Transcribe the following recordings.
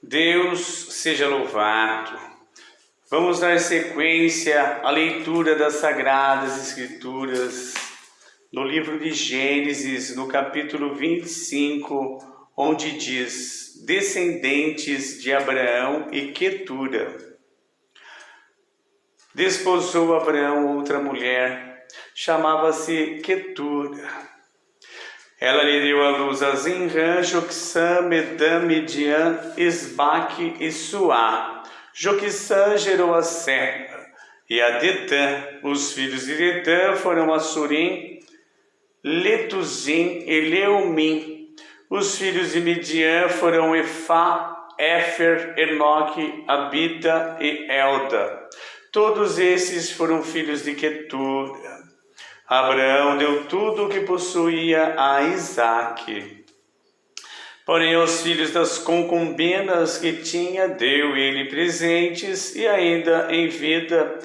Deus seja louvado. Vamos dar sequência à leitura das Sagradas Escrituras no livro de Gênesis, no capítulo 25, onde diz: descendentes de Abraão e Quetura. Desposou Abraão outra mulher, chamava-se Quetura. Ela lhe deu à luz a Zinrã, Joquissã, Medã, Midian, Isbaque e Suá. Joquissã gerou a Serra e a Detã. Os filhos de Detã foram Assurim, Letuzim e Leumim. Os filhos de Midian foram Efá, Éfer, Enoque, Abida e Elda. Todos esses foram filhos de Quetura. Abraão deu tudo o que possuía a Isaque. Porém, aos filhos das concubinas que tinha, deu ele presentes e ainda em vida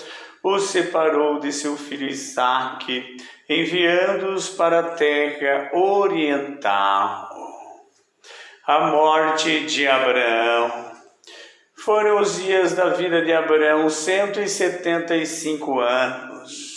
os separou de seu filho Isaque, enviando-os para a terra oriental. A morte de Abraão. Foram os dias da vida de Abraão 175 anos.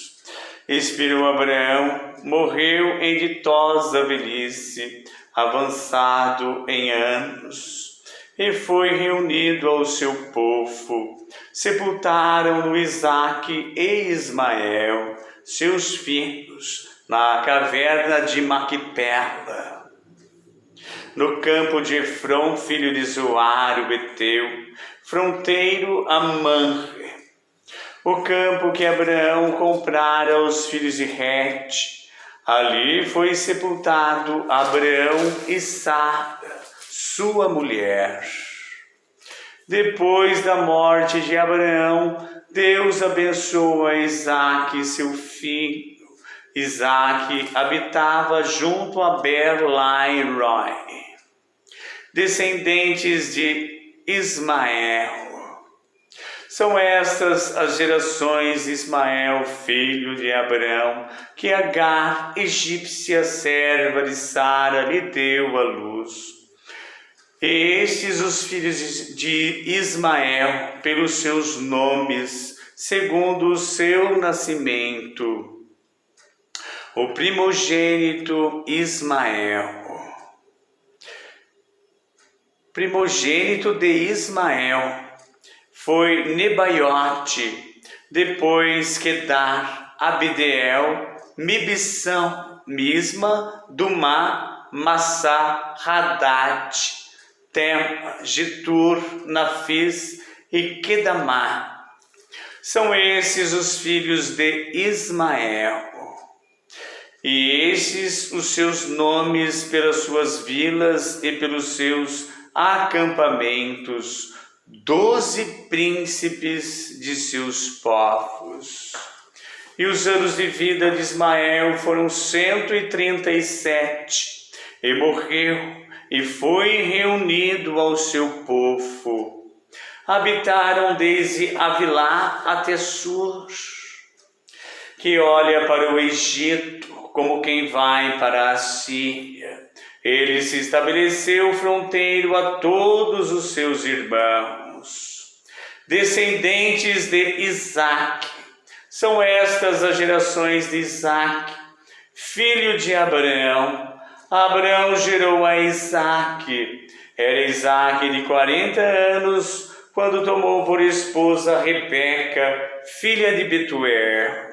Expirou Abraão, morreu em ditosa velhice, avançado em anos, e foi reunido ao seu povo. Sepultaram-no Isaque e Ismael, seus filhos, na caverna de Maquipela. No campo de Efrom, filho de Zoar, o Beteu, fronteiro a Manre, o campo que Abraão comprara aos filhos de Het. Ali foi sepultado Abraão e Sara, sua mulher. Depois da morte de Abraão, Deus abençoa Isaque, seu filho. Isaque habitava junto a Ber-lai-roi. Descendentes de Ismael. São estas as gerações de Ismael, filho de Abraão, que Agar, egípcia serva de Sara, lhe deu à luz. E estes os filhos de Ismael, pelos seus nomes, segundo o seu nascimento. O primogênito Ismael. Primogênito de Ismael foi Nebaiote, depois Quedar, Abdeel, Mibsão, Misma, Dumá, Massá, Hadad, Tema, Getur, Nafis e Quedamá. São esses os filhos de Ismael. E estes os seus nomes pelas suas vilas e pelos seus acampamentos, 12 príncipes de seus povos. E os anos de vida de Ismael foram 137, e morreu, e foi reunido ao seu povo. Habitaram desde Avilá até Sur, que olha para o Egito como quem vai para a Síria. Ele se estabeleceu fronteiro a todos os seus irmãos. Descendentes de Isaque. São estas as gerações de Isaque, filho de Abraão. Abraão gerou a Isaque. Era Isaque de 40 anos, quando tomou por esposa Rebeca, filha de Betuel,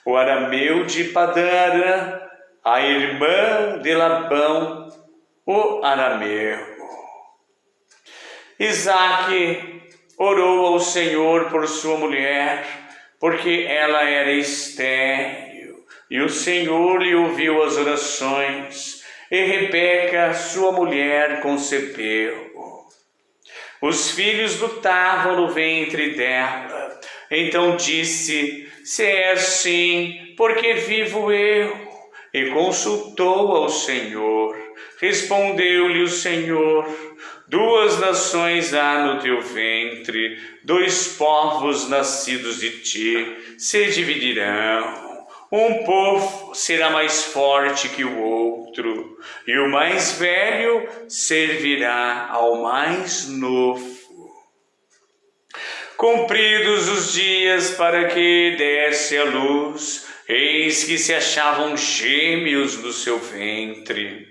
o arameu de Padã-Arã, a irmã de Labão, o arameu. Isaque orou ao Senhor por sua mulher, porque ela era estéril, e o Senhor lhe ouviu as orações, e Rebeca, sua mulher, concebeu. Os filhos lutavam no ventre dela. Então disse: se é assim, porque vivo eu? E consultou ao Senhor. Respondeu-lhe o Senhor: 2 nações há no teu ventre, 2 povos nascidos de ti se dividirão. Um povo será mais forte que o outro, e o mais velho servirá ao mais novo. Cumpridos os dias para que desse a luz, eis que se achavam gêmeos no seu ventre.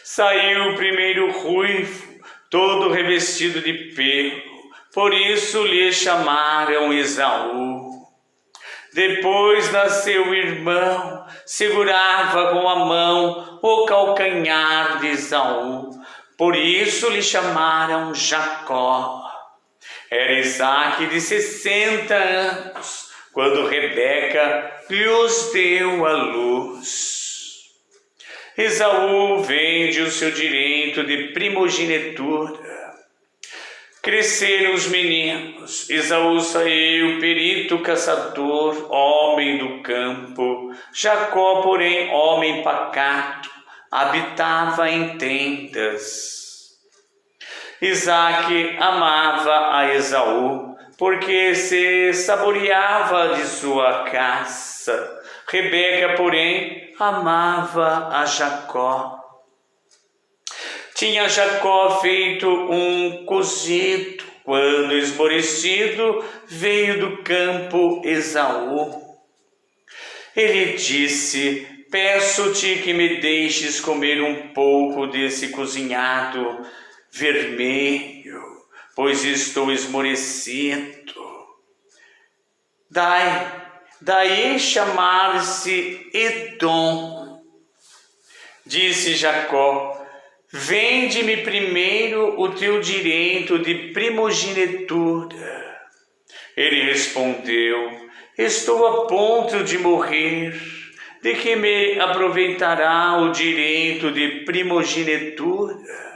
Saiu o primeiro ruivo, todo revestido de pelo, por isso lhe chamaram Esaú. Depois nasceu o irmão, segurava com a mão o calcanhar de Esaú, por isso lhe chamaram Jacó. Era Isaque de 60 anos, quando Rebeca lhes deu a luz. Esaú vende o seu direito de primogenitura. Cresceram os meninos, Esaú saiu perito caçador, homem do campo. Jacó, porém, homem pacato, habitava em tendas. Isaque amava a Esaú, porque se saboreava de sua caça. Rebeca, porém, amava a Jacó. Tinha Jacó feito um cozido, quando esmorecido veio do campo Esaú. Ele disse: peço-te que me deixes comer um pouco desse cozinhado vermelho, pois estou esmorecido. Daí chamar-se Edom. Disse Jacó: vende-me primeiro o teu direito de primogenitura. Ele respondeu: estou a ponto de morrer, de que me aproveitará o direito de primogenitura?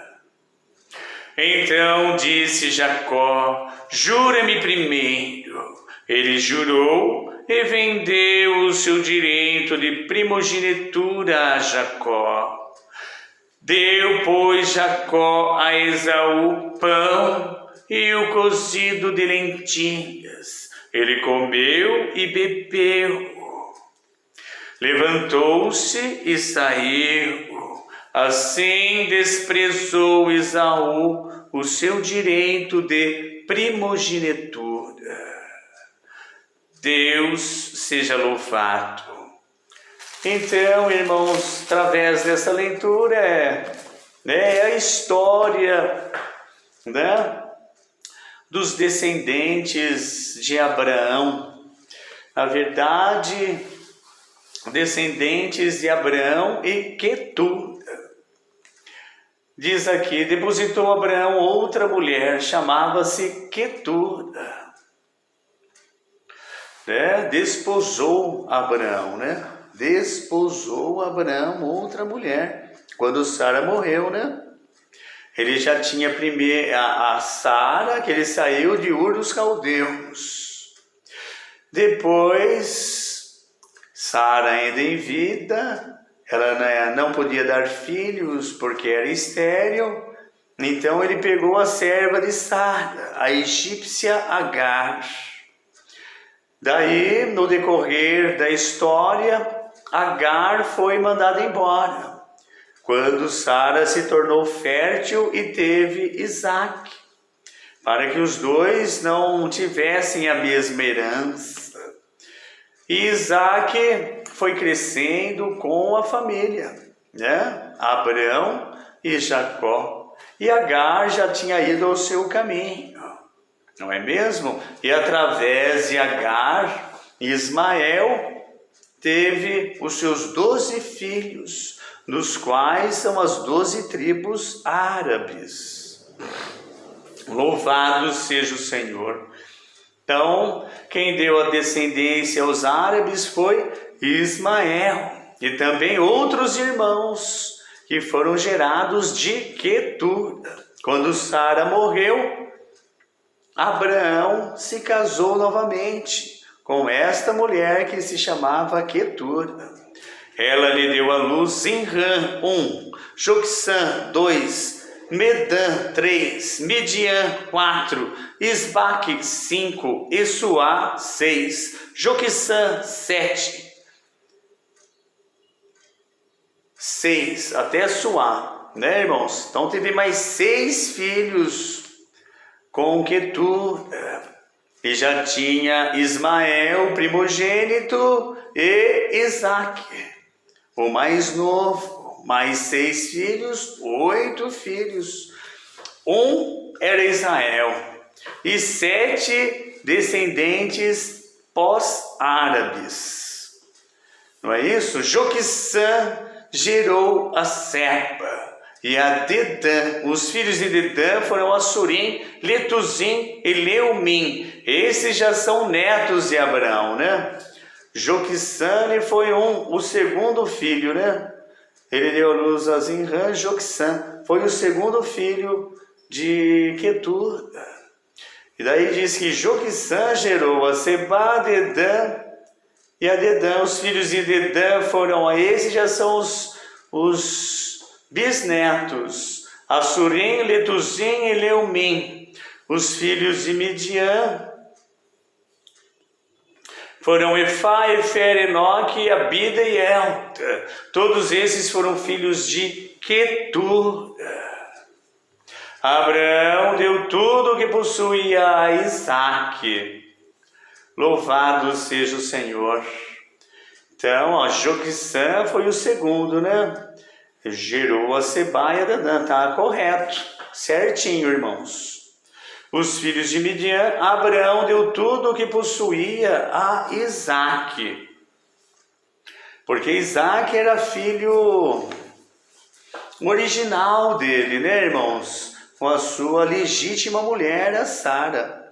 Então disse Jacó: jura-me primeiro. Ele jurou e vendeu o seu direito de primogenitura a Jacó. Deu, pois, Jacó a Esaú pão e o cozido de lentilhas. Ele comeu e bebeu. Levantou-se e saiu. Assim desprezou Esaú o seu direito de primogenitura. Deus seja louvado. Então, irmãos, através dessa leitura é a história, dos descendentes de Abraão. Na verdade, descendentes de Abraão e Quetura. Diz aqui: depositou Abraão outra mulher, chamava-se Quetura. Desposou Abraão, Desposou Abraão outra mulher. Quando Sara morreu, Ele já tinha a Sara, que ele saiu de Ur dos Caldeus. Depois, Sara ainda em vida, ela não podia dar filhos porque era estéril. Então ele pegou a serva de Sara, a egípcia Agar. Daí, no decorrer da história, Agar foi mandada embora, quando Sara se tornou fértil e teve Isaque, para que os dois não tivessem a mesma herança. E Isaque foi crescendo com a família, Abraão e Jacó. E Agar já tinha ido ao seu caminho, não é mesmo? E através de Agar, Ismael teve os seus 12 filhos, nos quais são as 12 tribos árabes. Louvado seja o Senhor. Então, quem deu a descendência aos árabes foi Ismael, e também outros irmãos que foram gerados de Quetura. Quando Sara morreu, Abraão se casou novamente com esta mulher que se chamava Quetura. Ela lhe deu à luz Zinrã, 1, Joquissã, 2, Medã, 3, Midian, 4, Isbaque, 5, Essuá, 6, Joquissã, 7. 6, até Suá, né, irmãos? Então teve mais 6 filhos com Quetura. E já tinha Ismael, primogênito, e Isaque, o mais novo. Mais 6 filhos, 8 filhos. Um era Israel. E 7 descendentes pós-árabes. Não é isso? Joquissã gerou a Serpa e a Dedã. Os filhos de Dedã foram Assurim, Letuzim e Leumim. Esses já são netos de Abraão, né? Joquissã foi o segundo filho, né? Ele deu à luz a Zinrã. Joquissã foi o segundo filho de Quetura. E daí diz que Joquissã gerou a Sebá, Dedã e a Dedã. Os filhos de Dedã foram a esses, já são os bisnetos, Assurim, Letuzim e Leumim. Os filhos de Midian foram Efá, Efer, Enoque, Abida e Elta. Todos esses foram filhos de Quetura. Abraão deu tudo o que possuía a Isaque. Louvado seja o Senhor. Então, a Joquissã foi o segundo, né? Gerou a Sebá e a Dedã. Tá correto, certinho, irmãos. Os filhos de Midian, Abraão deu tudo o que possuía a Isaque. Porque Isaque era filho original dele, né, irmãos? Com a sua legítima mulher, a Sara.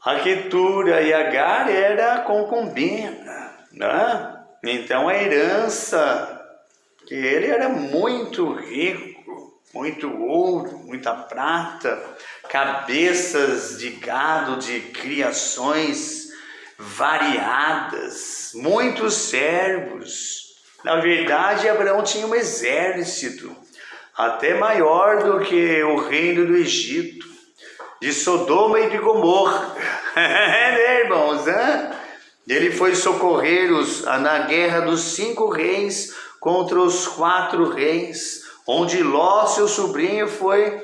A Quetura e Agar era concubina, né? Então a herança, que ele era muito rico, muito ouro, muita prata, cabeças de gado, de criações variadas, muitos servos. Na verdade, Abraão tinha um exército até maior do que o reino do Egito, de Sodoma e de Gomorra. Né, irmãos? Ele foi socorrer na guerra dos 5 reis contra os 4 reis, onde Ló, seu sobrinho, foi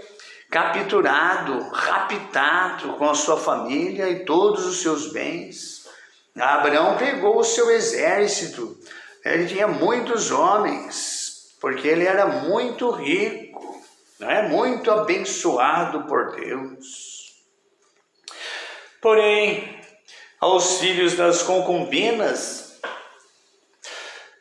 capturado, raptado com a sua família e todos os seus bens. Abraão pegou o seu exército. Ele tinha muitos homens, porque ele era muito rico, né? Muito abençoado por Deus. Porém, aos filhos das concubinas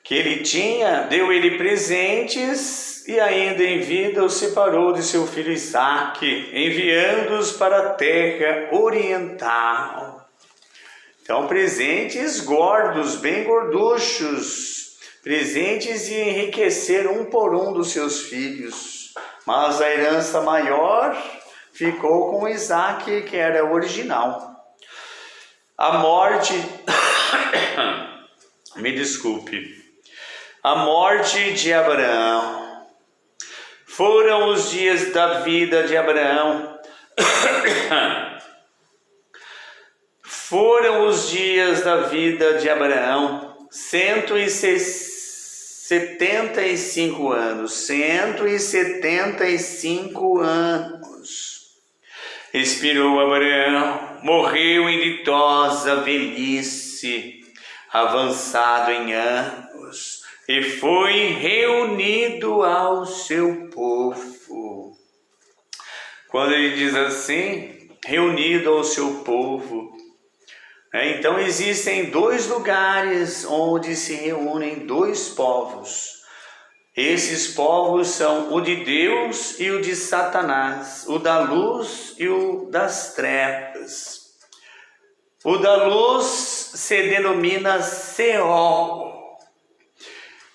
que ele tinha, deu ele presentes e ainda em vida os separou de seu filho Isaque, enviando-os para a terra oriental. Então, presentes gordos, bem gorduchos, presentes de enriquecer um por um dos seus filhos. Mas a herança maior ficou com Isaque, que era o original. A morte, me desculpe, a morte de Abraão. Foram os dias da vida de Abraão. Foram os dias da vida de Abraão, 175 anos. 175 anos. Expirou Abraão, morreu em ditosa velhice, avançado em anos, e foi reunido ao seu povo. Quando ele diz assim, reunido ao seu povo, então existem 2 lugares onde se reúnem 2 povos. Esses povos são o de Deus e o de Satanás, o da luz e o das trevas. O da luz se denomina Seol,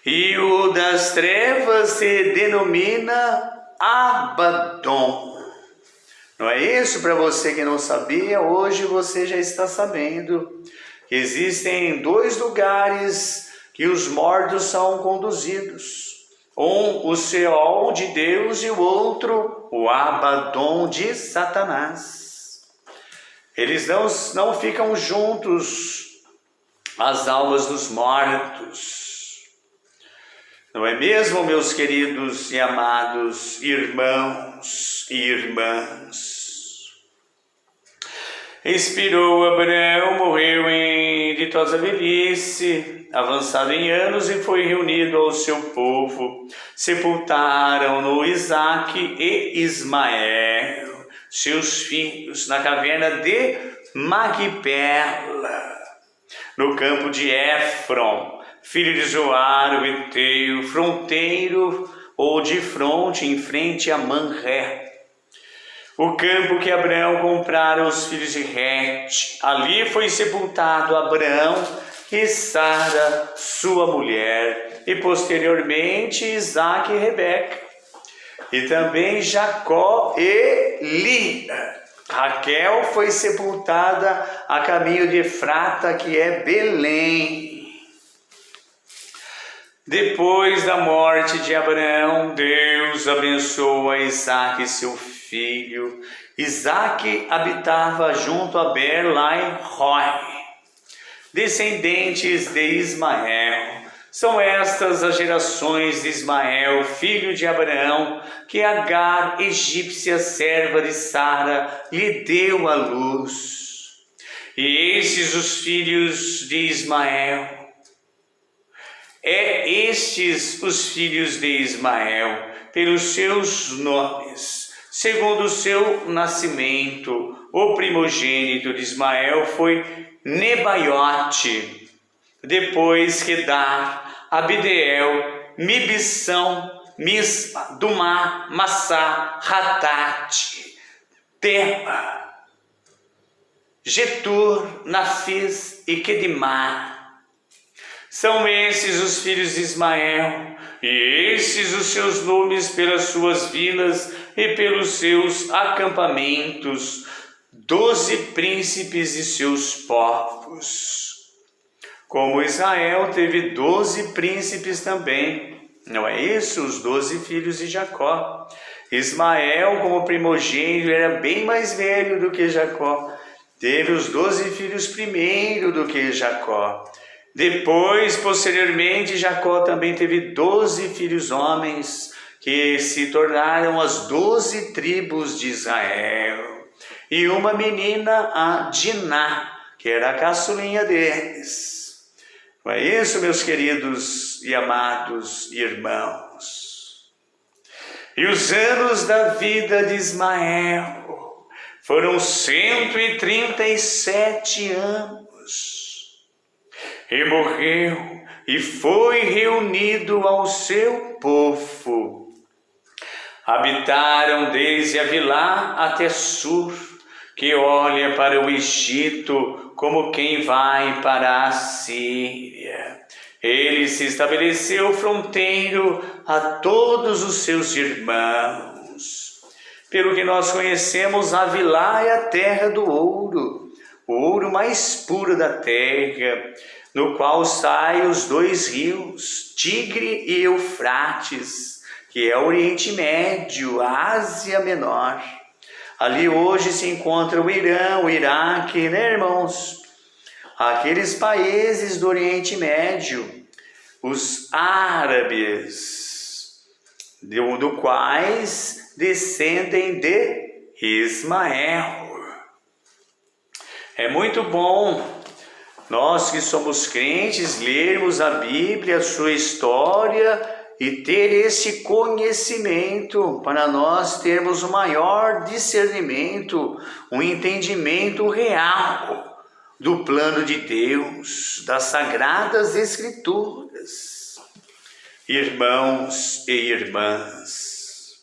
e o das trevas se denomina Abaddon. Não é isso? Para você que não sabia, hoje você já está sabendo que existem 2 lugares que os mortos são conduzidos. Um, o Seol de Deus, e o outro, o Abaddon de Satanás. Eles não ficam juntos, as almas dos mortos. Não é mesmo, meus queridos e amados irmãos e irmãs? Expirou Abraão, morreu em ditosa velhice, avançado em anos, e foi reunido ao seu povo. Sepultaram-no Isaque e Ismael, seus filhos, na caverna de Magpela, no campo de Éfron, filho de Zoar, o Eteu, fronteiro ou de fronte, em frente a Manré. O campo que Abraão comprara aos filhos de Het. Ali foi sepultado Abraão e Sara, sua mulher, e posteriormente Isaque e Rebeca, e também Jacó e Lia. Raquel foi sepultada a caminho de Efrata, que é Belém. Depois da morte de Abraão, Deus abençoa Isaque, seu filho. Isaque habitava junto a Beer-lahai-roi. Descendentes de Ismael. São estas as gerações de Ismael, filho de Abraão, que Agar, egípcia serva de Sara, lhe deu à luz. E estes os filhos de Ismael. Estes os filhos de Ismael, pelos seus nomes, segundo o seu nascimento. O primogênito de Ismael foi Nebaiote, depois Kedar, Abideel, Mibsão, Mispa, Dumá, Massá, Hatate, Tema, Getur, Nafis e Quedimá. São esses os filhos de Ismael, e esses os seus nomes pelas suas vilas e pelos seus acampamentos, 12 príncipes de seus povos. Como Israel teve 12 príncipes também, não é isso? Os 12 filhos de Jacó. Ismael, como primogênito, era bem mais velho do que Jacó. Teve os 12 filhos primeiro do que Jacó. Depois, posteriormente, Jacó também teve 12 filhos homens, que se tornaram as 12 tribos de Israel. E uma menina, a Diná, que era a caçulinha deles. Não é isso, meus queridos e amados irmãos? E os anos da vida de Ismael foram 137 anos. E morreu, e foi reunido ao seu povo. Habitaram desde Avilá até Sur, que olha para o Egito como quem vai para a Síria. Ele se estabeleceu fronteiro a todos os seus irmãos. Pelo que nós conhecemos, Avilá é a terra do ouro, o ouro mais puro da terra, no qual saem os 2 rios, Tigre e Eufrates, que é o Oriente Médio, a Ásia Menor. Ali hoje se encontra o Irã, o Iraque, né, irmãos? Aqueles países do Oriente Médio, os árabes, do quais descendem de Ismael. É muito bom nós que somos crentes lermos a Bíblia, a sua história e ter esse conhecimento para nós termos o maior discernimento, um entendimento real do plano de Deus, das Sagradas Escrituras. Irmãos e irmãs,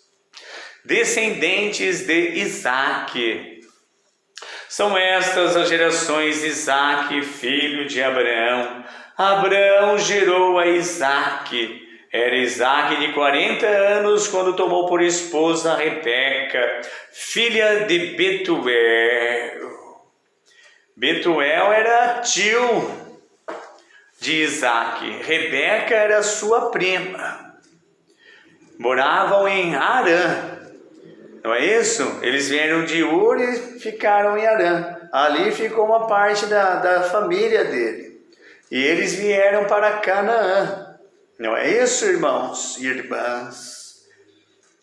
descendentes de Isaque. São estas as gerações de Isaque, filho de Abraão. Abraão gerou a Isaque. Era Isaque de 40 anos quando tomou por esposa Rebeca, filha de Betuel. Betuel era tio de Isaque. Rebeca era sua prima. Moravam em Harã. Não é isso? Eles vieram de Ur e ficaram em Harã. Ali ficou uma parte da família dele. E eles vieram para Canaã. Não é isso, irmãos e irmãs?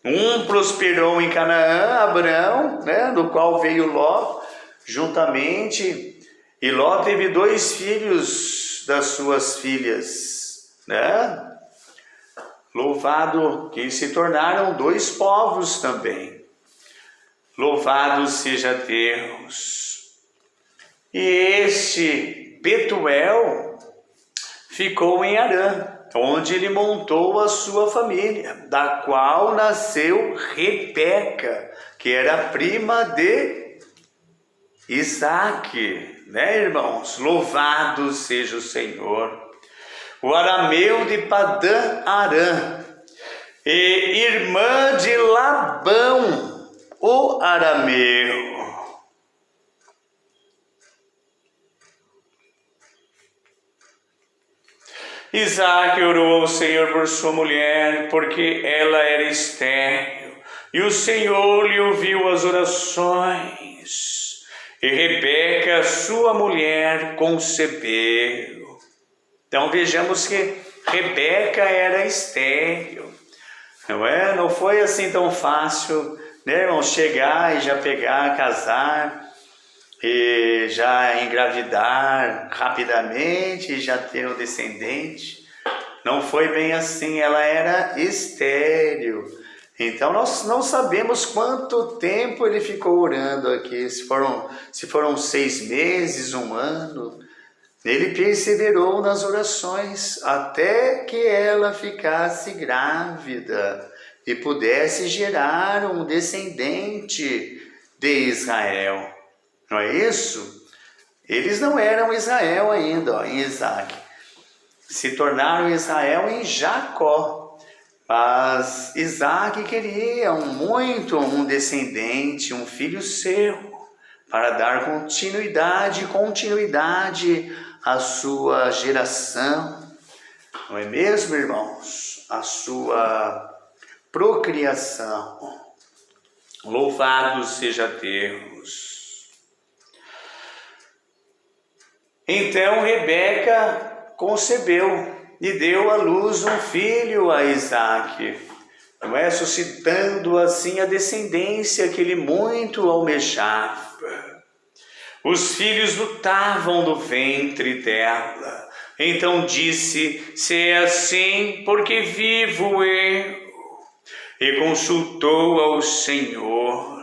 Um prosperou em Canaã, Abraão, né, do qual veio Ló juntamente, e Ló teve 2 filhos das suas filhas, né? Louvado, que se tornaram 2 povos também. Louvado seja Deus. E este Betuel ficou em Harã, onde ele montou a sua família, da qual nasceu Rebeca, que era prima de Isaque, né, irmãos? Louvado seja o Senhor. O arameu de Padã Arã, e irmã de Labão, o arameu. Isaque orou ao Senhor por sua mulher, porque ela era estéril, e o Senhor lhe ouviu as orações, e Rebeca, sua mulher, concebeu. Então vejamos que Rebeca era estéril, não é? Não foi assim tão fácil, né, irmão, chegar e já pegar, casar, e já engravidar rapidamente e já ter um descendente. Não foi bem assim, ela era estéril. Então nós não sabemos quanto tempo ele ficou orando aqui, se foram 6 meses, 1 ano. Ele perseverou nas orações até que ela ficasse grávida e pudesse gerar um descendente de Israel. Não é isso? Eles não eram Israel ainda, em Isaque. Se tornaram Israel em Jacó. Mas Isaque queria muito um descendente, um filho seu, para dar continuidade à sua geração. Não é mesmo, irmãos? A sua procriação. Louvado seja Deus. Então Rebeca concebeu e deu à luz um filho a Isaque, não é? Suscitando assim a descendência que ele muito almejava. Os filhos lutavam no ventre dela. Então disse: se é assim, porque vivo eu? E consultou ao Senhor.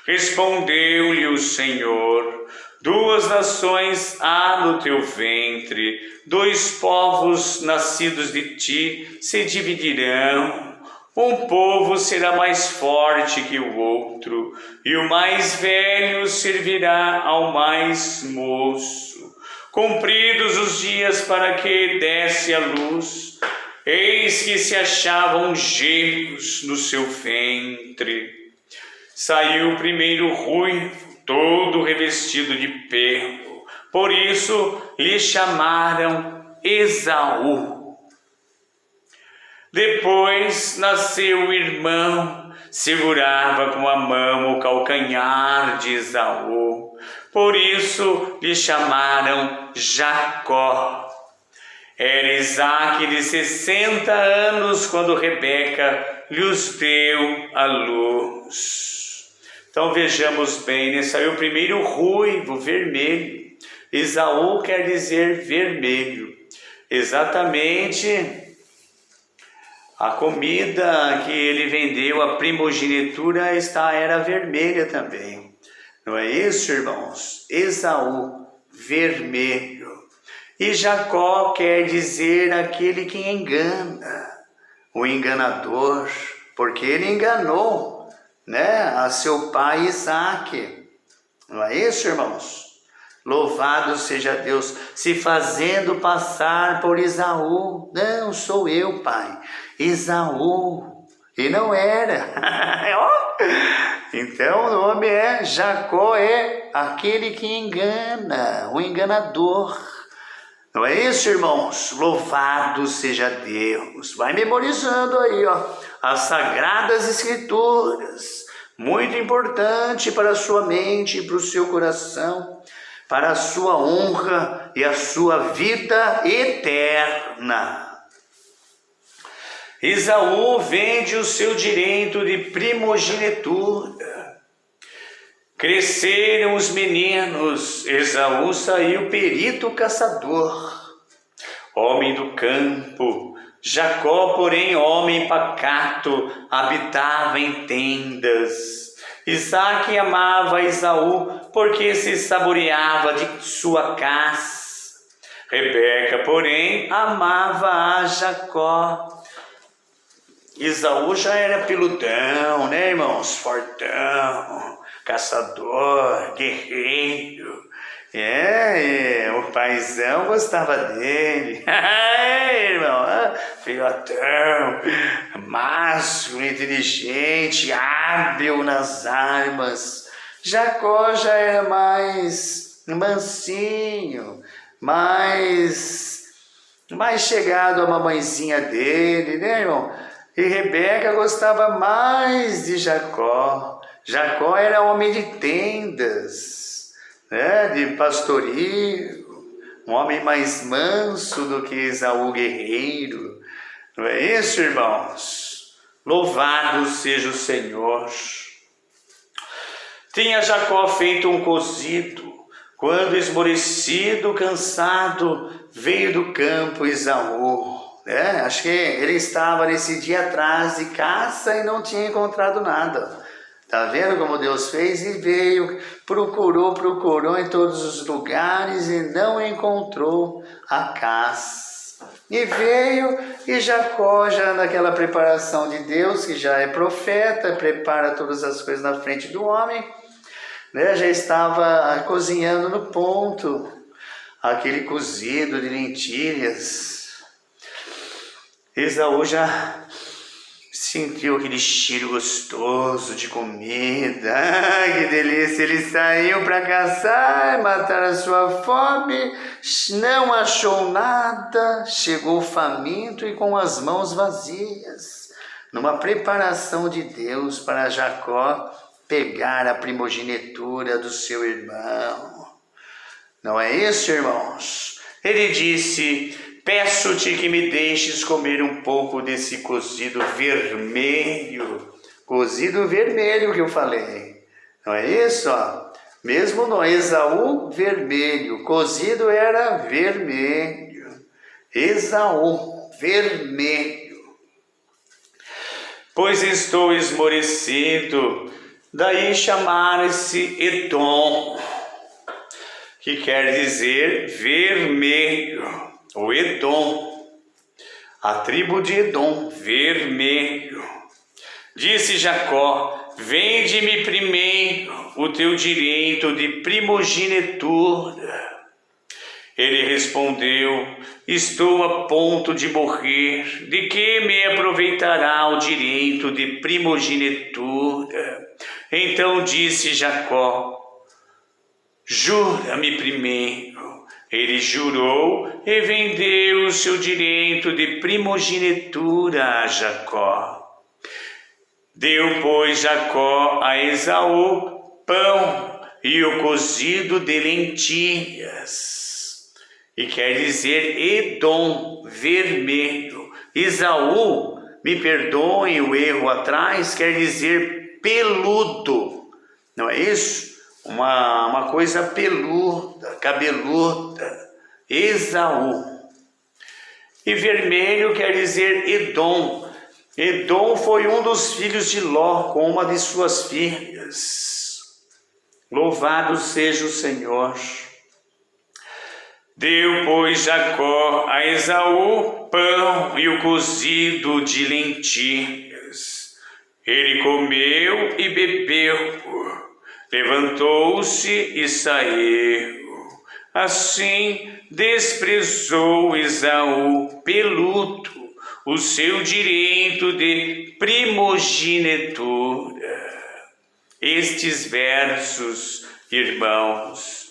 Respondeu-lhe o Senhor: 2 nações há no teu ventre, 2 povos nascidos de ti se dividirão. Um povo será mais forte que o outro, e o mais velho servirá ao mais moço. Cumpridos os dias para que desse a luz, eis que se achavam gêmeos no seu ventre. Saiu primeiro ruivo, todo revestido de pelo, por isso lhe chamaram Esaú. Depois nasceu o irmão, segurava com a mão o calcanhar de Esaú, por isso lhe chamaram Jacó. Era Isaque de 60 anos quando Rebeca lhes deu a luz. Então vejamos bem, né? Saiu primeiro ruivo, vermelho. Esaú quer dizer vermelho. Exatamente a comida que ele vendeu, a primogenitura, era vermelha também. Não é isso, irmãos? Esaú, vermelho. E Jacó quer dizer aquele que engana, o enganador, porque ele enganou, né, a seu pai Isaque. Não é isso, irmãos? Louvado seja Deus, se fazendo passar por Esaú. Não, sou eu, pai, Esaú. E não era. Então o nome é Jacó, é aquele que engana, o enganador. Não é isso, irmãos? Louvado seja Deus. Vai memorizando aí, as Sagradas Escrituras. Muito importante para a sua mente e para o seu coração, para a sua honra e a sua vida eterna. Esaú vende o seu direito de primogenitura. Cresceram os meninos, Esaú saiu perito caçador, homem do campo. Jacó, porém, homem pacato, habitava em tendas. Isaque amava Esaú, porque se saboreava de sua caça. Rebeca, porém, amava a Jacó. Esaú já era peludão, né, irmãos? Fortão, caçador, guerreiro. O paizão gostava dele. Irmão, filhotão, másculo, inteligente, hábil nas armas. Jacó já era mais mansinho, mais chegado à mamãezinha dele, né, irmão? E Rebeca gostava mais de Jacó. Jacó era homem de tendas, né, de pastorio, um homem mais manso do que Esaú guerreiro. Não é isso, irmãos? Louvado seja o Senhor. Tinha Jacó feito um cozido, quando esmorecido, cansado, veio do campo Esaú. Acho que ele estava nesse dia atrás de caça e não tinha encontrado nada. Tá vendo como Deus fez? E veio, procurou em todos os lugares e não encontrou a caça. E veio, e Jacó, já naquela preparação de Deus, que já é profeta, prepara todas as coisas na frente do homem, né? Já estava cozinhando no ponto aquele cozido de lentilhas. Esaú já sentiu aquele cheiro gostoso de comida. Que delícia! Ele saiu para caçar, matar a sua fome, não achou nada, chegou faminto e com as mãos vazias, numa preparação de Deus para Jacó pegar a primogenitura do seu irmão. Não é isso, irmãos? Ele disse: peço-te que me deixes comer um pouco desse cozido vermelho. Cozido vermelho que eu falei. Não é isso? Mesmo no Esaú, vermelho. Cozido era vermelho. Esaú, vermelho. Pois estou esmorecido. Daí chamaram-se Edom, que quer dizer vermelho. O Edom, a tribo de Edom, vermelho. Disse Jacó: vende-me primeiro o teu direito de primogenitura. Ele respondeu: estou a ponto de morrer, de que me aproveitará o direito de primogenitura? Então disse Jacó: jura-me primeiro. Ele jurou e vendeu o seu direito de primogenitura a Jacó. Deu, pois, Jacó a Esaú pão e o cozido de lentilhas. E quer dizer Edom, vermelho. Esaú, me perdoem o erro atrás, quer dizer peludo. Não é isso? Uma coisa peluda, cabeluda, Esaú. E vermelho quer dizer Edom. Edom foi um dos filhos de Ló com uma de suas filhas. Louvado seja o Senhor. Deu, pois, Jacó a Esaú pão e o cozido de lentilhas. Ele comeu e bebeu. Levantou-se e saiu. Assim desprezou Esaú peludo o seu direito de primogenitura. Estes versos, irmãos,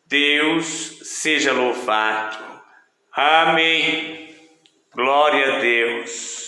Deus seja louvado. Amém. Glória a Deus.